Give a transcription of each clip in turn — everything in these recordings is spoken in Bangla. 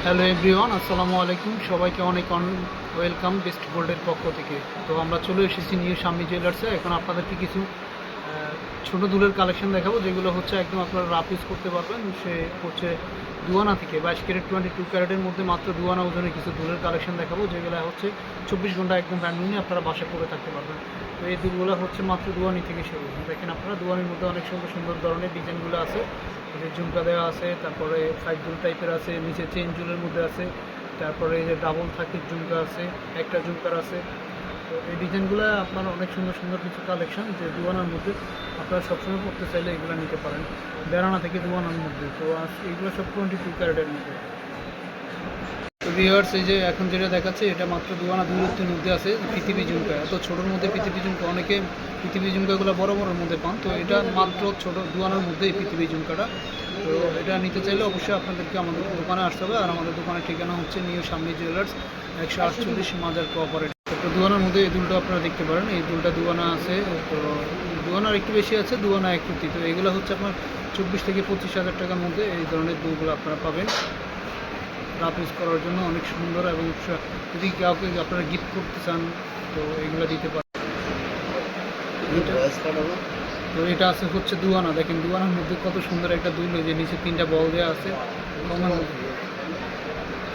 হ্যালো এভরিওয়ান, আসসালামু আলাইকুম। সবাইকে অনেক ওয়েলকাম বেস্ট গোল্ডের পক্ষ থেকে। তো আমরা চলে এসেছি নিউ শাম্মী জুয়েলার্সে। এখন আপনাদেরকে কিছু ছোটো দুলের কালেকশন দেখাবো, যেগুলো হচ্ছে একদম আপনারা রাফ ইউজ করতে পারবেন। সে হচ্ছে দুয়ানা থেকে 22 ক্যারেট 22 ক্যারেটের মধ্যে মাত্র দুয়ানা ওজনের কিছু দুলের কালেকশন দেখাবো, যেগুলো হচ্ছে 24 ঘন্টা একদম ব্যান্ড নিয়ে আপনারা বাসা করে থাকতে পারবেন। তো এই দুলগুলো হচ্ছে মাত্র দুয়ানি থেকে শুরু। দেখেন আপনারা দুয়ানির মধ্যে অনেক সুন্দর সুন্দর ধরনের ডিজাইনগুলো আছে। যে ঝুমকা দেওয়া আছে, তারপরে 5 জুল টাইপের আছে, নিচে চেন জুলের মধ্যে আছে, তারপরে এই যে ডাবল থাকের ঝুমকা আছে, একটা ঝুমকার আছে। তো এই ডিজাইনগুলো আপনার অনেক সুন্দর সুন্দর কিছু কালেকশন, যে দুয়ানার মধ্যে আপনারা সবসময় পড়তে চাইলে এগুলো নিতে পারেন, বেড়ানা থেকে দুয়ানার মধ্যে। তো এইগুলো সব 22 ক্যারেটের মধ্যে। তো ভিউয়ার্স, এই যে এখন যেটা দেখাচ্ছে এটা মাত্র দুয়ানা দূরত্বের মধ্যে আছে পৃথিবী ঝুমকা। এত ছোটোর মধ্যে পৃথিবী ঝুমকা, অনেকে পৃথিবী ঝুমকাগুলো বড় বড়োর মধ্যে পান, তো এটা মাত্র ছোটো দুয়ানার মধ্যে এই পৃথিবী ঝুমকাটা। তো এটা নিতে চাইলে অবশ্যই আপনাদেরকে আমাদের দোকানে আসতে হবে। আর আমাদের দোকানের ঠিকানা হচ্ছে নিউ শাম্মী জুয়েলার্স, 148 মাজার কোঅপারেটিভ। তো দুয়ানার মধ্যে এই দুলটা আপনারা দেখতে পারেন। এই দুলটা দুয়ানা আছে, তো দুয়ানার একটু বেশি আছে, দুয়ানা 1 কোটি। তো এগুলো হচ্ছে আপনার 24 থেকে 25 হাজার টাকার মধ্যে এই ধরনের দুলগুলো আপনারা পাবেন রাফ ইউজ করার জন্য। অনেক সুন্দর, এবং যদি কাউকে আপনারা গিফট করতে চান তো এগুলো দিতে পারেন। তো এটা আছে হচ্ছে দুয়ানা। দেখেন দুয়ানার মধ্যে কত সুন্দর একটা দুল, যে নিচে 3টা বল দেওয়া আছে, কমন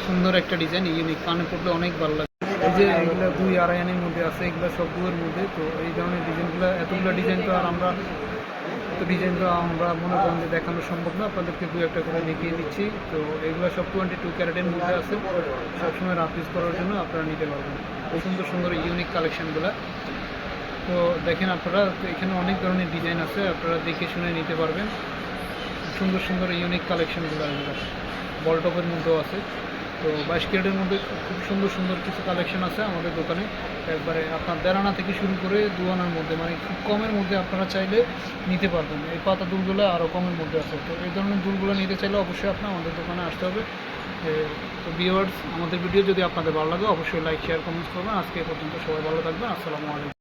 সুন্দর একটা ডিজাইন, ইউনিক, কানে পড়লে অনেক ভালো লাগে। এই যে এগুলো 2-2.5 আনার মধ্যে আছে, এগুলো সব দুয়ের মধ্যে। তো এই ধরনের ডিজাইনগুলো, এতগুলো ডিজাইন তো আর আমরা ডিজাইন তো আমরা মনে করেন যে দেখানো সম্ভব না, আপনাদেরকে 2-1টা করে দেখিয়ে দিচ্ছি। তো এগুলো সব 22 ক্যারেটের মধ্যে আছে, সবসময় রাফ ইউজ করার জন্য আপনারা নিতে পারবেন। সুন্দর সুন্দর ইউনিক কালেকশানগুলো। তো দেখেন আপনারা, এখানে অনেক ধরনের ডিজাইন আছে, আপনারা দেখে শুনে নিতে পারবেন। সুন্দর সুন্দর ইউনিক কালেকশানগুলো এগুলো বলটপের মধ্যেও আছে। তো 22 ক্যারেটের মধ্যে খুব সুন্দর সুন্দর কিছু কালেকশন আছে আমাদের দোকানে। একবারে আপনার দেড়ানা থেকে শুরু করে দুয়ানার মধ্যে, মানে খুব কমের মধ্যে আপনারা চাইলে নিতে পারবেন। এই পাতা দুলগুলো আরও কমের মধ্যে আছে। তো এই ধরনের দুলগুলো নিতে চাইলে অবশ্যই আপনার আমাদের দোকানে আসতে হবে। তো ভিউয়ার্স, আমাদের ভিডিও যদি আপনাদের ভালো লাগে অবশ্যই লাইক, শেয়ার, কমেন্টস করবেন। আজকে এ পর্যন্ত, সবাই ভালো থাকবেন। আসসালামু আলাইকুম।